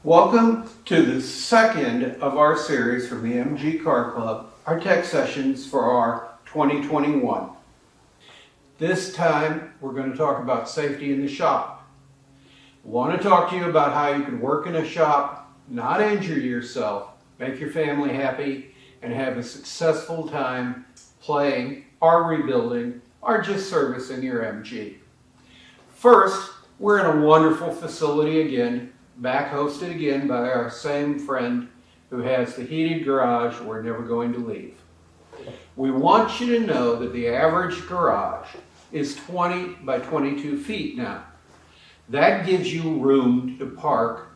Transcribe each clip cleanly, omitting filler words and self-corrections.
Welcome to the second of our series from the MG Car Club, our tech sessions for our 2021. This time we're going to talk about safety in the shop. I want to talk to you about how you can work in a shop, not injure yourself, make your family happy, and have a successful time playing or rebuilding or just servicing your MG. First, we're in a wonderful facility again, back hosted again by our same friend who has the heated garage we're never going to leave. We want you to know that the average garage is 20 by 22 feet now. That gives you room to park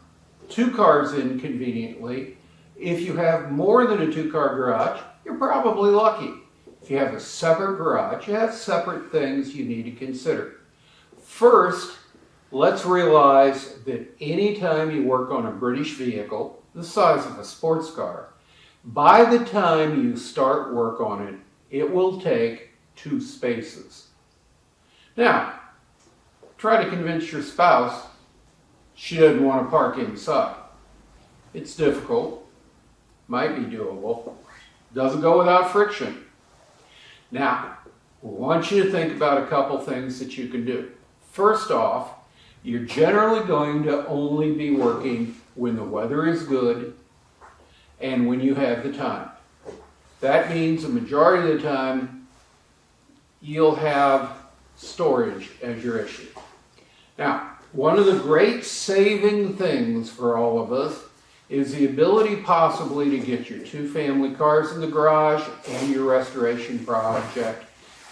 2 cars in conveniently. If you have more than a 2-car garage, you're probably lucky. If you have a separate garage, you have separate things you need to consider. First, let's realize that anytime you work on a British vehicle, the size of a sports car, by the time you start work on it, it will take 2 spaces. Now, try to convince your spouse she doesn't want to park inside. It's difficult, might be doable, doesn't go without friction. Now, we want you to think about a couple things that you can do. First off, you're generally going to only be working when the weather is good and when you have the time. That means the majority of the time you'll have storage as your issue. Now, one of the great saving things for all of us is the ability possibly to get your 2 family cars in the garage and your restoration project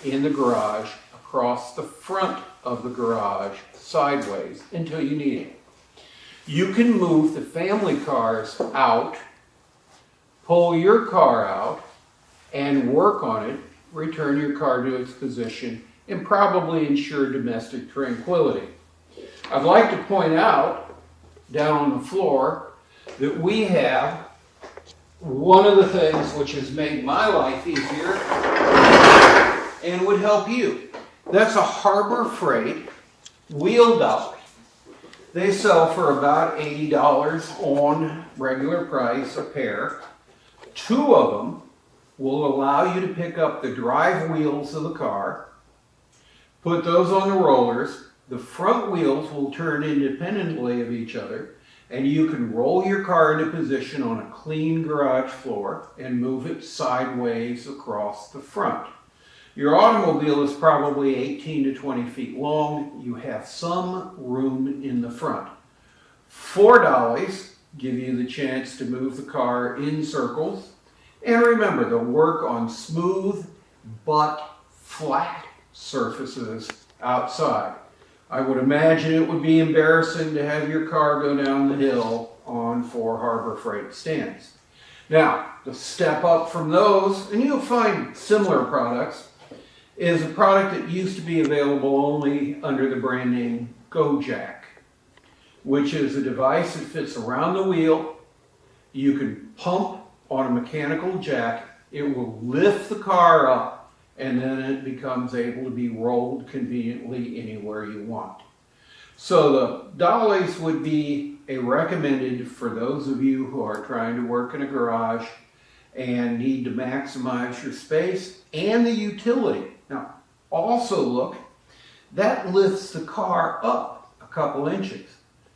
in the garage across the front of the garage sideways until you need it. You can move the family cars out, pull your car out, and work on it, return your car to its position, and probably ensure domestic tranquility. I'd like to point out, down on the floor, that we have one of the things which has made my life easier and would help you. That's a Harbor Freight wheel dolly. They sell for about $80 on regular price a pair. 2 of them will allow you to pick up the drive wheels of the car, put those on the rollers. The front wheels will turn independently of each other, and you can roll your car into position on a clean garage floor and move it sideways across the front. Your automobile is probably 18 to 20 feet long. You have some room in the front. 4 dollies give you the chance to move the car in circles. And remember, they'll work on smooth but flat surfaces outside. I would imagine it would be embarrassing to have your car go down the hill on 4 Harbor Freight stands. Now, the step up from those, and you'll find similar products, is a product that used to be available only under the brand name GoJack, which is a device that fits around the wheel. You can pump on a mechanical jack. It will lift the car up, and then it becomes able to be rolled conveniently anywhere you want. So the dollies would be recommended for those of you who are trying to work in a garage and need to maximize your space and the utility. Now, also look, that lifts the car up a couple inches.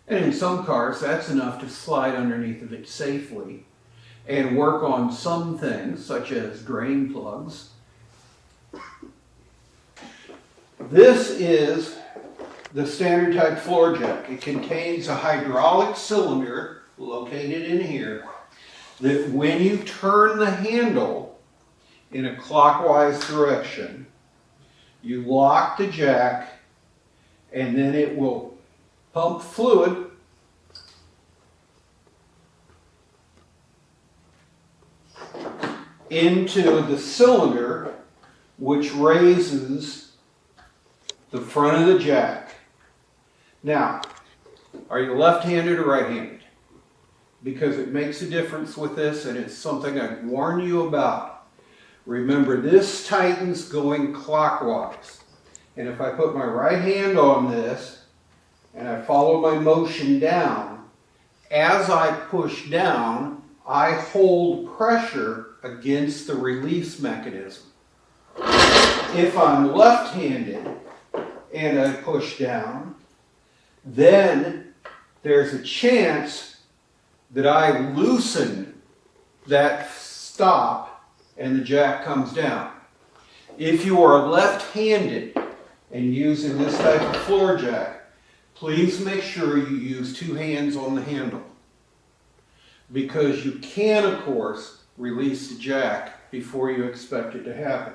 And in some cars, that's enough to slide underneath of it safely and work on some things, such as drain plugs. This is the standard type floor jack. It contains a hydraulic cylinder located in here that when you turn the handle in a clockwise direction, you lock the jack, and then it will pump fluid into the cylinder, which raises the front of the jack. Now, are you left-handed or right-handed? Because it makes a difference with this, and it's something I warn you about. Remember, this tightens going clockwise. And if I put my right hand on this and I follow my motion down, As I push down, I hold pressure against the release mechanism. If I'm left-handed and I push down, then there's a chance that I loosen that stop and the jack comes down. If you are left-handed and using this type of floor jack, please make sure you use two hands on the handle, because you can, of course, release the jack before you expect it to happen.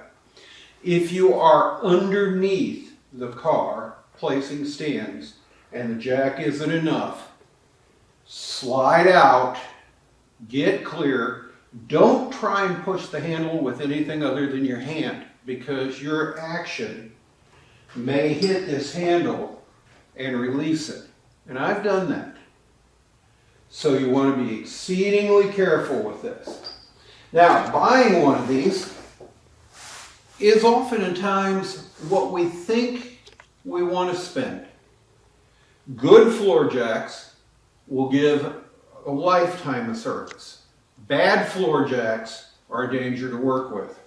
If you are underneath the car placing stands and the jack isn't enough, slide out, get clear. Don't try and push the handle with anything other than your hand, because your action may hit this handle and release it. And I've done that. So you want to be exceedingly careful with this. Now, buying one of these is oftentimes what we think we want to spend. Good floor jacks will give a lifetime of service. Bad floor jacks are a danger to work with.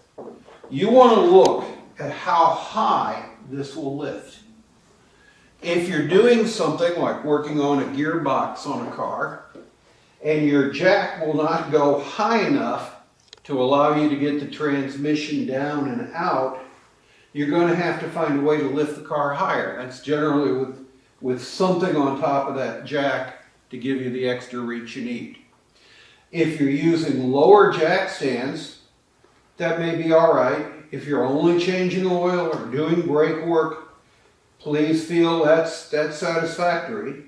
You want to look at how high this will lift. If you're doing something like working on a gearbox on a car, and your jack will not go high enough to allow you to get the transmission down and out, you're going to have to find a way to lift the car higher. That's generally with something on top of that jack to give you the extra reach you need. If you're using lower jack stands, that may be all right. If you're only changing oil or doing brake work, please feel that's satisfactory.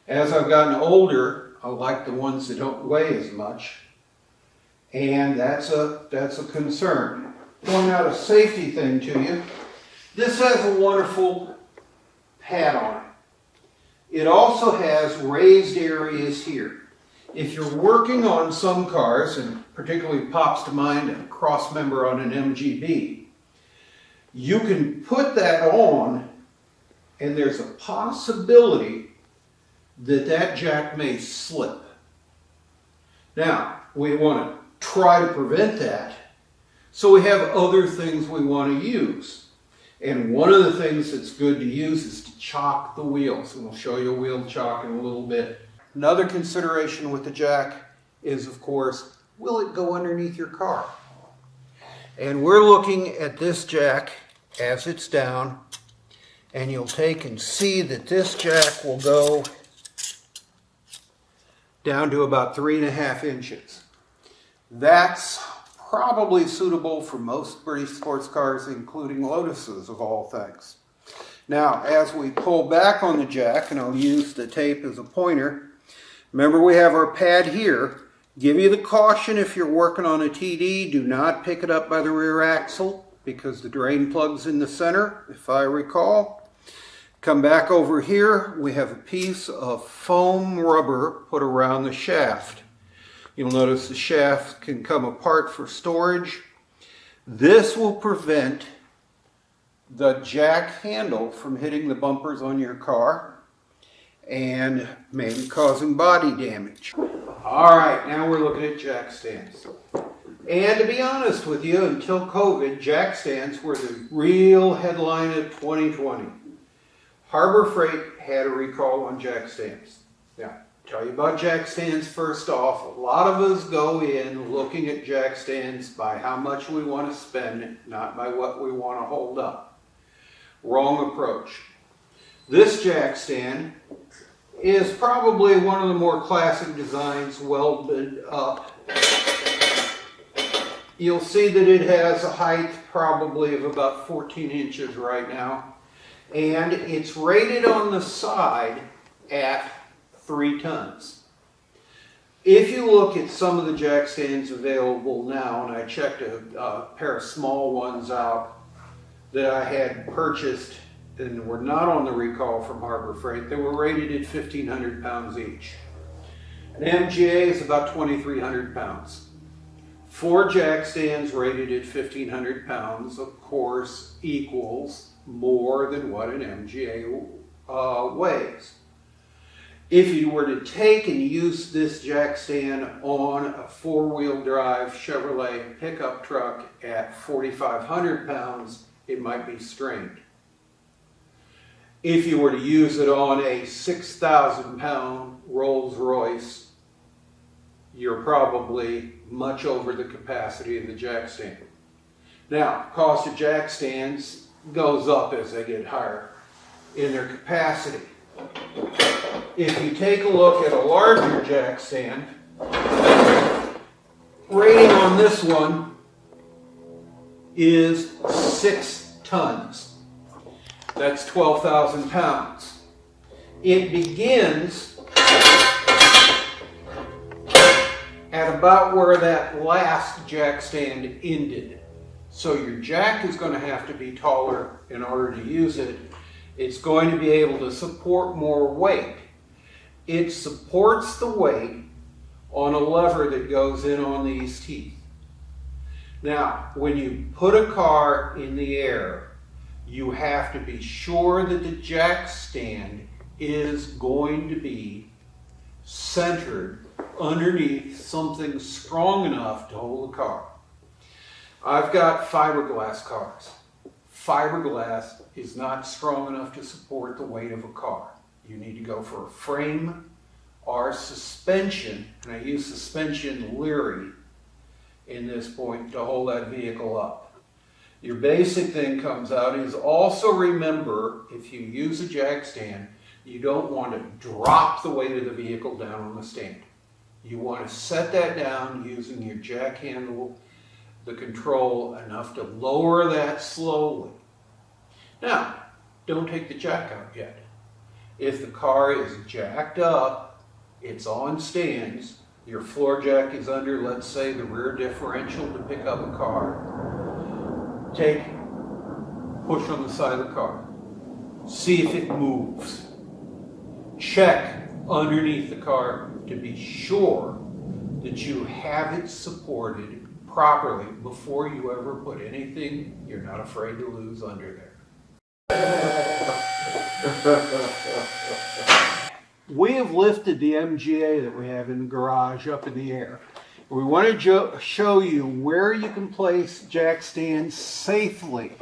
As I've gotten older, I like the ones that don't weigh as much, and that's a concern. Throwing out a safety thing to you, this has a wonderful pad on it. It also has raised areas here. If you're working on some cars, and particularly pops to mind a cross member on an MGB, you can put that on, and there's a possibility that that jack may slip. Now, we want to try to prevent that, so we have other things we want to use. And one of the things that's good to use is to chock the wheels, and we'll show you a wheel chock in a little bit. Another consideration with the jack is, of course, will it go underneath your car? And we're looking at this jack as it's down, and you'll take and see that this jack will go down to about 3.5 inches. That's probably suitable for most British sports cars, including Lotuses of all things. Now, as we pull back on the jack, and I'll use the tape as a pointer, remember we have our pad here. Give you the caution if you're working on a TD, do not pick it up by the rear axle, because the drain plug's in the center, if I recall. Come back over here, we have a piece of foam rubber put around the shaft. You'll notice the shaft can come apart for storage. This will prevent the jack handle from hitting the bumpers on your car and maybe causing body damage. All right, now we're looking at jack stands. And to be honest with you, until COVID, jack stands were the real headline of 2020. Harbor Freight had a recall on jack stands. Now, tell you about jack stands first off. A lot of us go in looking at jack stands by how much we want to spend, not by what we want to hold up. Wrong approach. This jack stand is probably one of the more classic designs, welded up. You'll see that it has a height probably of about 14 inches right now. And it's rated on the side at 3 tons. If you look at some of the jack stands available now, and I checked a pair of small ones out that I had purchased and were not on the recall from Harbor Freight, they were rated at 1,500 pounds each. An MGA is about 2,300 pounds. 4 jack stands rated at 1,500 pounds, of course, equals more than what an MGA weighs. If you were to take and use this jack stand on a four-wheel drive Chevrolet pickup truck at 4,500 pounds, it might be strained. If you were to use it on a 6,000 pound Rolls Royce, you're probably much over the capacity of the jack stand. Now, cost of jack stands goes up as they get higher in their capacity. If you take a look at a larger jack stand, rating on this one is 6 tons. That's 12,000 pounds. It begins at about where that last jack stand ended. So your jack is going to have to be taller in order to use it. It's going to be able to support more weight. It supports the weight on a lever that goes in on these teeth. Now, when you put a car in the air, you have to be sure that the jack stand is going to be centered underneath something strong enough to hold the car. I've got fiberglass cars. Fiberglass is not strong enough to support the weight of a car. You need to go for a frame or suspension, and I use suspension Leary in this point to hold that vehicle up. Your basic thing comes out is also remember, if you use a jack stand, you don't want to drop the weight of the vehicle down on the stand. You want to set that down using your jack handle, the control, enough to lower that slowly. Now, don't take the jack out yet. If the car is jacked up, it's on stands, your floor jack is under, let's say, the rear differential to pick up a car, push on the side of the car. See if it moves. Check underneath the car to be sure that you have it supported properly before you ever put anything you're not afraid to lose under there. We have lifted the MGA that we have in the garage up in the air. We want to show you where you can place jack stands safely,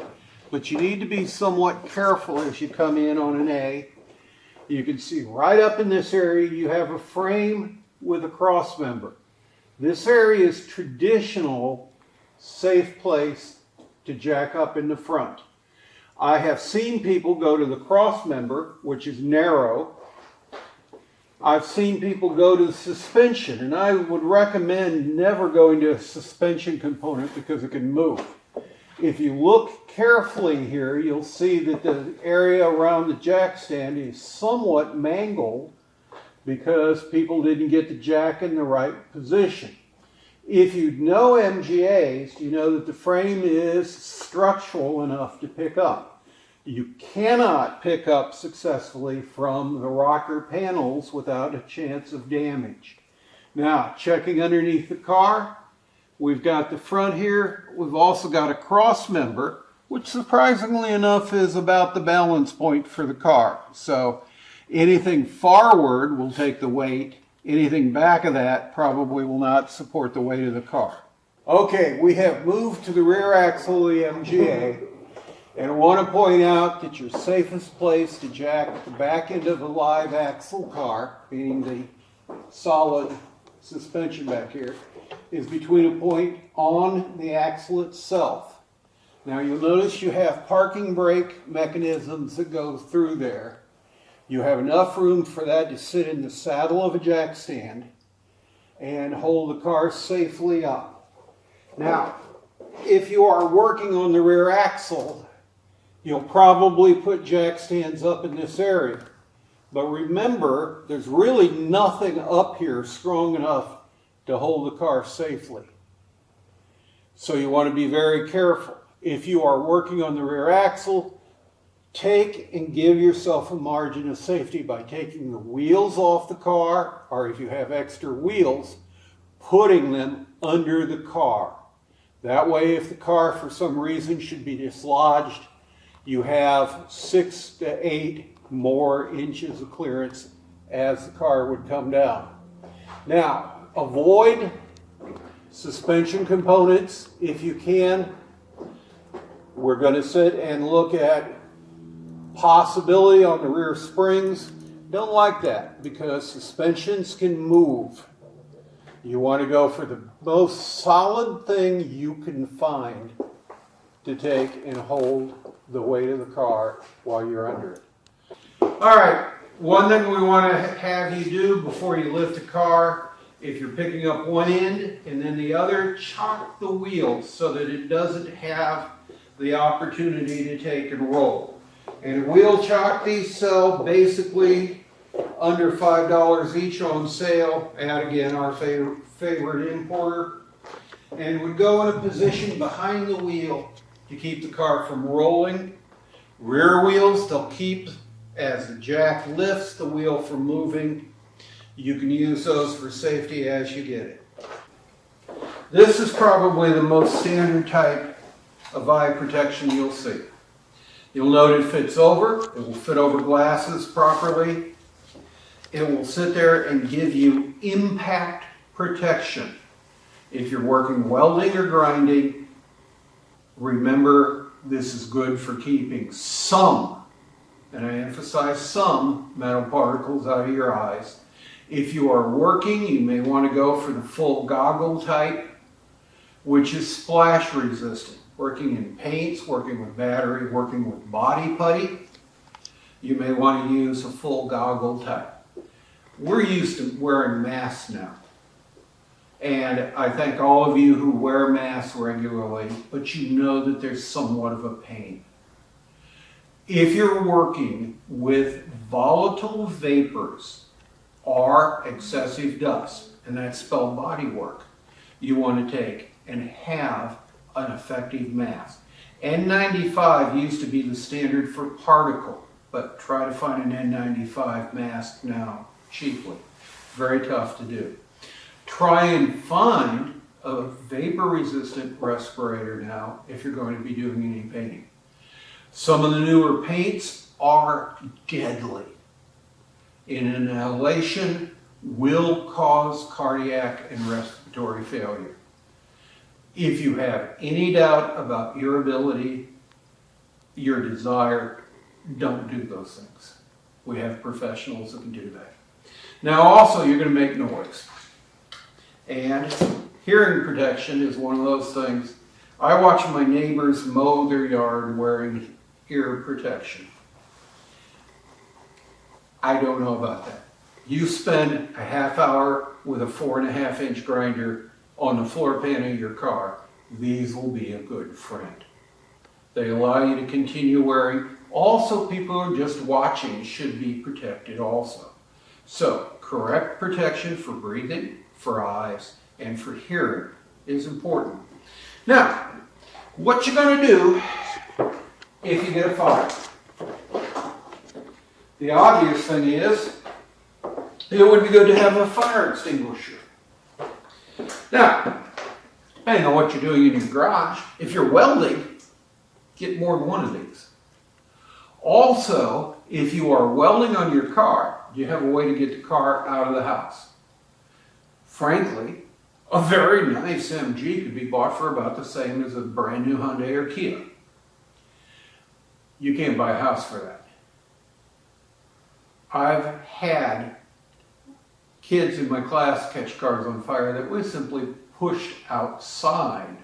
but you need to be somewhat careful as you come in on an A. You can see right up in this area you have a frame with a cross member. This area is traditional safe place to jack up in the front. I have seen people go to the cross member, which is narrow. I've seen people go to the suspension, and I would recommend never going to a suspension component because it can move. If you look carefully here, you'll see that the area around the jack stand is somewhat mangled because people didn't get the jack in the right position. If you know MGAs, you know that the frame is structural enough to pick up. You cannot pick up successfully from the rocker panels without a chance of damage. Now, checking underneath the car, we've got the front here. We've also got a cross member, which surprisingly enough is about the balance point for the car. So anything forward will take the weight. Anything back of that probably will not support the weight of the car. Okay, we have moved to the rear axle of the MGA, and I want to point out that your safest place to jack the back end of a live axle car, meaning the solid suspension back here, is between a point on the axle itself. Now you'll notice you have parking brake mechanisms that go through there. You have enough room for that to sit in the saddle of a jack stand and hold the car safely up. Now, if you are working on the rear axle, you'll probably put jack stands up in this area. But remember, there's really nothing up here strong enough to hold the car safely. So you want to be very careful. If you are working on the rear axle, take and give yourself a margin of safety by taking the wheels off the car, or if you have extra wheels, putting them under the car. That way, if the car for some reason should be dislodged, you have 6 to 8 more inches of clearance as the car would come down. Now, avoid suspension components if you can. We're going to sit and look at possibility on the rear springs. Don't like that because suspensions can move. You want to go for the most solid thing you can find to take and hold the weight of the car while you're under it. All right, one thing we want to have you do before you lift a car, if you're picking up one end and then the other, chock the wheel so that it doesn't have the opportunity to take and roll. And wheel chock these sell basically under $5 each on sale at, again, our favorite importer. And would go in a position behind the wheel to keep the car from rolling. Rear wheels, they'll keep, as the jack lifts, the wheel from moving. You can use those for safety as you get it. This is probably the most standard type of eye protection you'll see. You'll note it fits over. It will fit over glasses properly. It will sit there and give you impact protection. If you're working welding or grinding, remember this is good for keeping some, and I emphasize some, metal particles out of your eyes. If you are working, you may want to go for the full goggle type, which is splash resistant. Working in paints, working with battery, working with body putty, you may want to use a full goggle type. We're used to wearing masks now. And I thank all of you who wear masks regularly, but you know that there's somewhat of a pain. If you're working with volatile vapors or excessive dust, and that's spelled body work, you want to take and have an effective mask. N95 used to be the standard for particle, but try to find an N95 mask now cheaply. Very tough to do. Try and find a vapor-resistant respirator now if you're going to be doing any painting. Some of the newer paints are deadly. Inhalation will cause cardiac and respiratory failure. If you have any doubt about your ability, your desire, don't do those things. We have professionals that can do that. Now also, you're going to make noise. And hearing protection is one of those things. I watch my neighbors mow their yard wearing ear protection. I don't know about that. You spend a half hour with a 4.5-inch grinder on the floor pan of your car, these will be a good friend. They allow you to continue wearing. Also, people who are just watching should be protected also. So, correct protection for breathing, for eyes, and for hearing is important. Now, what you're going to do if you get a fire. The obvious thing is, it would be good to have a fire extinguisher. Now, depending on what you're doing in your garage, if you're welding, get more than one of these. Also, if you are welding on your car, you have a way to get the car out of the house. Frankly, a very nice MG could be bought for about the same as a brand new Hyundai or Kia. You can't buy a house for that. I've had kids in my class catch cars on fire that we simply pushed outside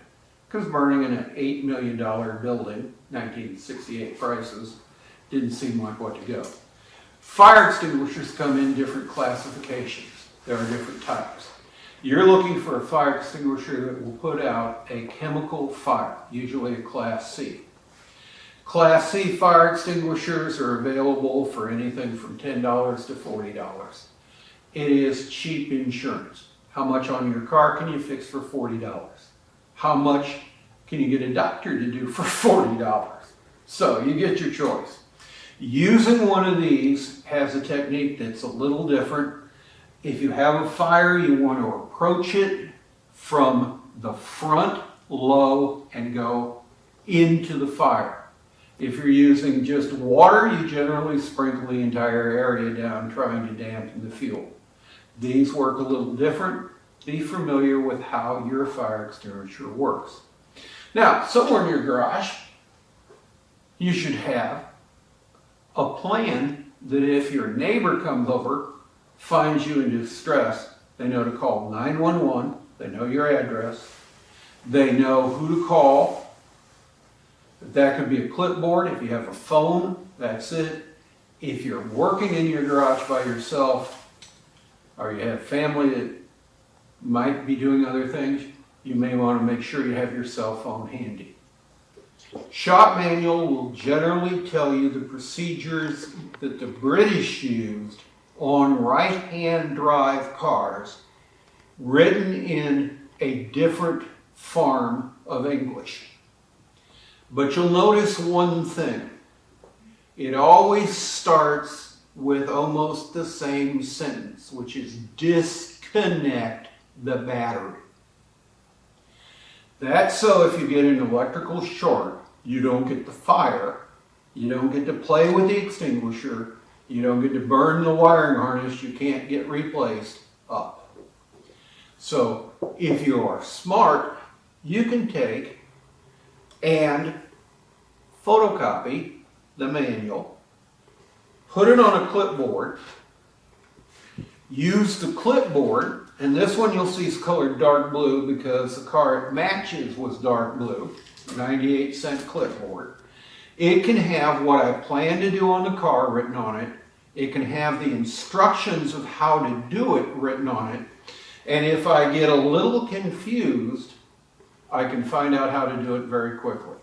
because burning in an $8 million building, 1968 prices, didn't seem like what to go. Fire extinguishers come in different classifications. There are different types. You're looking for a fire extinguisher that will put out a chemical fire, usually a Class C. Class C fire extinguishers are available for anything from $10 to $40. It is cheap insurance. How much on your car can you fix for $40? How much can you get a doctor to do for $40? So you get your choice. Using one of these has a technique that's a little different. If you have a fire, you want to approach it from the front low and go into the fire. If you're using just water, you generally sprinkle the entire area down trying to dampen the fuel. These work a little different. Be familiar with how your fire extinguisher works. Now, somewhere in your garage, you should have a plan that if your neighbor comes over, finds you in distress, they know to call 911, they know your address, they know who to call. That could be a clipboard. If you have a phone, that's it. If you're working in your garage by yourself, or you have family that might be doing other things, you may want to make sure you have your cell phone handy. Shop manual will generally tell you the procedures that the British used on right-hand drive cars, written in a different form of English. But you'll notice one thing. It always starts with almost the same sentence, which is disconnect the battery. That's so if you get an electrical short, you don't get the fire, you don't get to play with the extinguisher, you don't get to burn the wiring harness you can't get replaced up. So if you are smart, you can take and photocopy the manual, put it on a clipboard, use the clipboard, and this one you'll see is colored dark blue because the car it matches was dark blue, 98-cent clipboard. It can have what I plan to do on the car written on it. It can have the instructions of how to do it written on it. And if I get a little confused, I can find out how to do it very quickly.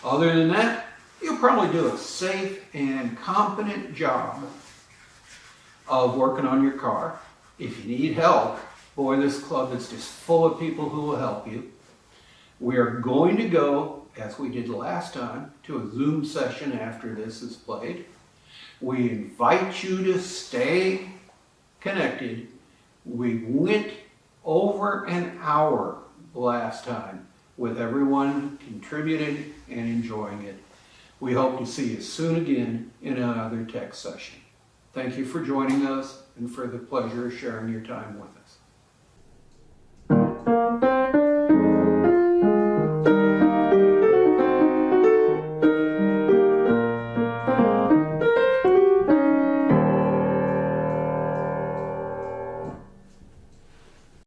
Other than that, you'll probably do a safe and competent job of working on your car. If you need help, boy, this club is just full of people who will help you. We are going to go, as we did last time, to a Zoom session after this is played. We invite you to stay connected. We went over an hour last time with everyone contributing and enjoying it. We hope to see you soon again in another tech session. Thank you for joining us and for the pleasure of sharing your time with us.